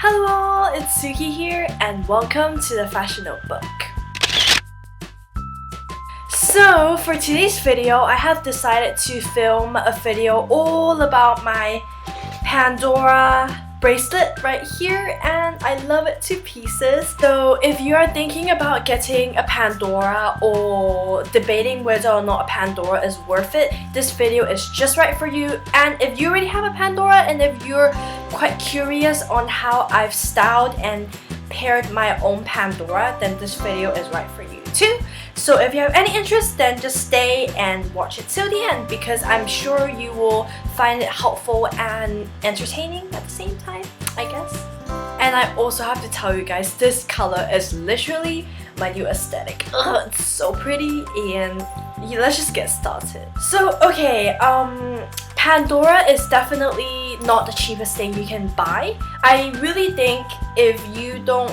Hello all, it's Suki here and welcome to the Fashion Notebook. So for today's video, I have decided to film a video all about my Pandora bracelet right here, and I love it to pieces. So if you are thinking about getting a Pandora or debating whether or not a Pandora is worth it, this video is just right for you. And if you already have a Pandora and if you're quite curious on how I've styled and paired my own Pandora, then this video is right for you too. So if you have any interest, then just stay and watch it till the end, because I'm sure you will find it helpful and entertaining at the same time, I guess. And I also have to tell you guys, this color is literally my new aesthetic. Ugh, it's so pretty, and yeah, let's just get started. So okay, Pandora is definitely not the cheapest thing you can buy. I really think if you don't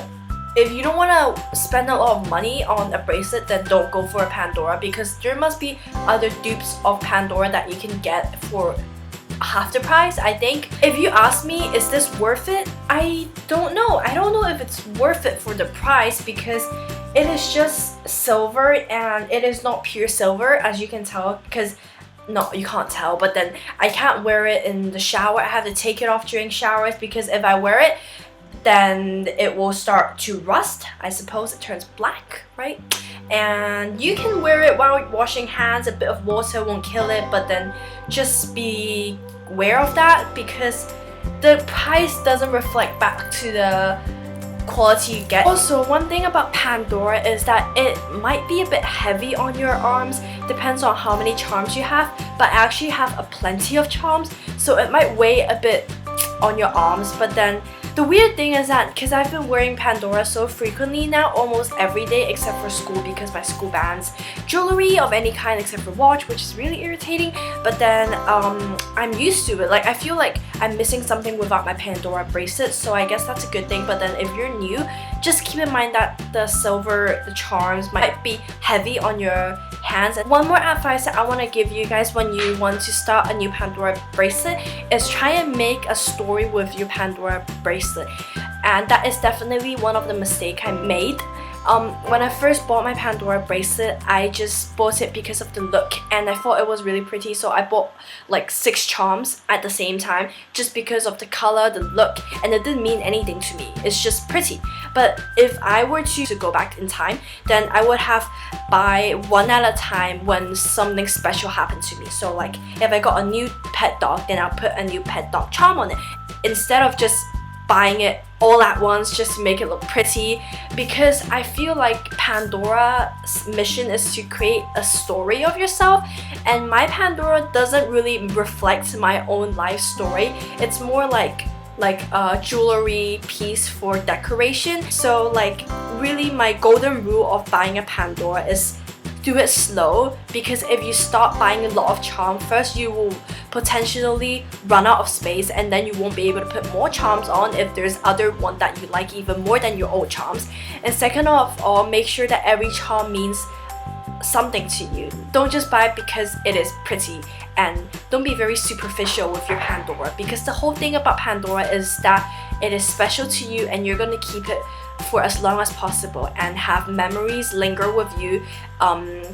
want to spend a lot of money on a bracelet, then don't go for a Pandora, because there must be other dupes of Pandora that you can get for half the price, I think. If you ask me, is this worth it? I don't know. I don't know if it's worth it for the price, because it is just silver and it is not pure silver, as you can tell, because no, you can't tell, but then I can't wear it in the shower. I have to take it off during showers, because if I wear it, then it will start to rust. I suppose it turns black, right? And you can wear it while washing hands. A bit of water won't kill it, but then just be aware of that, because the price doesn't reflect back to the quality you get. Also, one thing about Pandora is that it might be a bit heavy on your arms, depends on how many charms you have, but I actually have a plenty of charms, so it might weigh a bit on your arms. But then the weird thing is that because I've been wearing Pandora so frequently now, almost every day except for school, because my school bans jewelry of any kind except for watch, which is really irritating. But then I'm used to it. Like, I feel like I'm missing something without my Pandora bracelet, so I guess that's a good thing. But then if you're new, just keep in mind that the silver, the charms might be heavy on your hands. And one more advice that I want to give you guys when you want to start a new Pandora bracelet is try and make a story with your Pandora bracelet. And that is definitely one of the mistakes I made. When I first bought my Pandora bracelet, I just bought it because of the look, and I thought it was really pretty, so I bought like 6 charms at the same time just because of the color, the look, and it didn't mean anything to me. It's just pretty. But if I were to go back in time, then I would have buy one at a time when something special happened to me. So like if I got a new pet dog, then I'll put a new pet dog charm on it, instead of just buying it all at once just to make it look pretty, because I feel like Pandora's mission is to create a story of yourself, and my Pandora doesn't really reflect my own life story. It's more like a jewelry piece for decoration. So like really my golden rule of buying a Pandora is do it slow, because if you start buying a lot of charm, first you will potentially run out of space, and then you won't be able to put more charms on if there's other one that you like even more than your old charms. And second of all, make sure that every charm means something to you. Don't just buy it because it is pretty, and don't be very superficial with your Pandora, because the whole thing about Pandora is that it is special to you and you're gonna keep it for as long as possible and have memories linger with you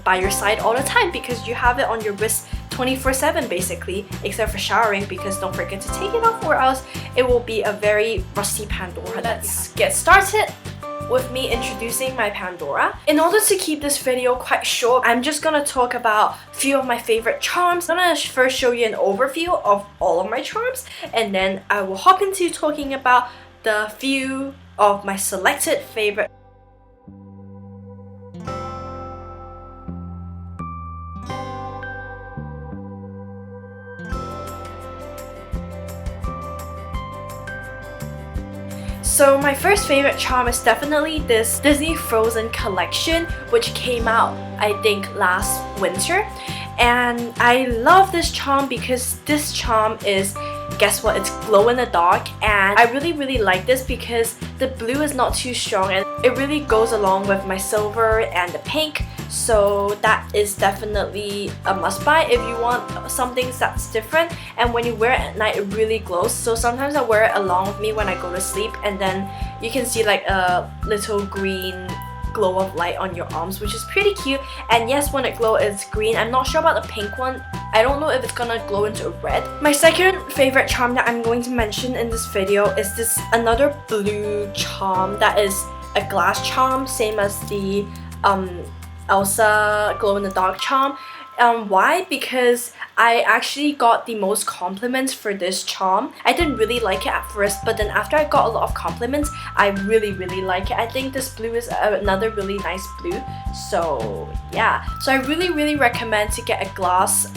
by your side all the time, because you have it on your wrist 24/7 basically, except for showering, because don't forget to take it off or else it will be a very rusty Pandora. Let's get started with me introducing my Pandora. In order to keep this video quite short, I'm just gonna talk about a few of my favorite charms. I'm gonna first show you an overview of all of my charms, and then I will hop into talking about the few of my selected favorite. So my first favorite charm is definitely this Disney Frozen collection, which came out I think last winter. And I love this charm because this charm is, guess what, it's glow in the dark, and I really like this because the blue is not too strong and it really goes along with my silver and the pink. so that is definitely a must buy if you want something that's different, and when you wear it at night it really glows. So sometimes I wear it along with me when I go to sleep, and then you can see like a little green glow of light on your arms, which is pretty cute. And yes, when it glows it's green. I'm not sure about the pink one. I don't know if it's gonna glow into red. My second favorite charm that I'm going to mention in this video is this another blue charm that is a glass charm, same as the Elsa glow in the dark charm. Why? Because I actually got the most compliments for this charm. I didn't really like it at first, but then after I got a lot of compliments, I really like it. I think this blue is another really nice blue. So yeah, so I really recommend to get a glass,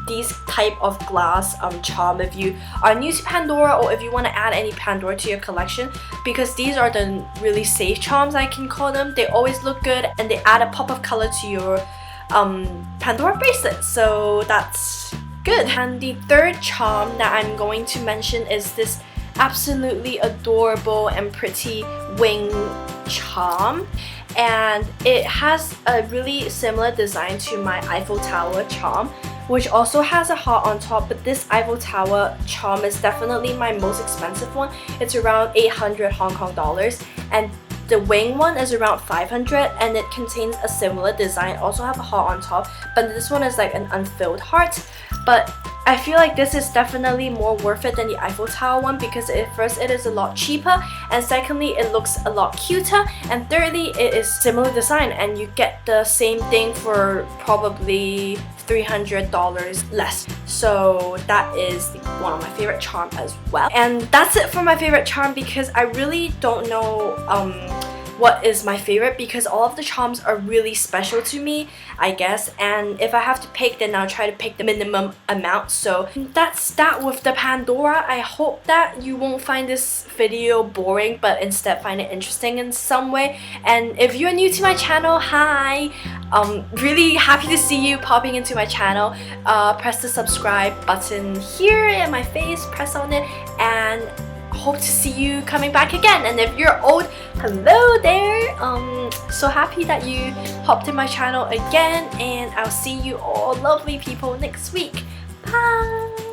these type of glass charm if you are new to Pandora, or if you want to add any Pandora to your collection, because these are the really safe charms, I can call them. They always look good and they add a pop of color to your Pandora bracelet, so that's good. And the third charm that I'm going to mention is this absolutely adorable and pretty wing charm, and it has a really similar design to my Eiffel Tower charm, which also has a heart on top, but this Eiffel Tower charm is definitely my most expensive one. It's around 800 Hong Kong dollars, and the wing one is around 500, and it contains a similar design, also have a heart on top, but this one is like an unfilled heart. But I feel like this is definitely more worth it than the Eiffel Tower one, because first it is a lot cheaper, and secondly it looks a lot cuter, and thirdly it is similar design and you get the same thing for probably $300 less. So that is one of my favorite charm as well. And that's it for my favorite charm, because I really don't know what is my favorite, because all of the charms are really special to me, I guess, and if I have to pick, then I'll try to pick the minimum amount. So that's that with the Pandora. I hope that you won't find this video boring, but instead find it interesting in some way. And if you're new to my channel, hi! Really happy to see you popping into my channel. Press the subscribe button here in my face, press on it, and hope to see you coming back again. And if you're old, hello there. So happy that you hopped in my channel again, and I'll see you all lovely people next week. Bye!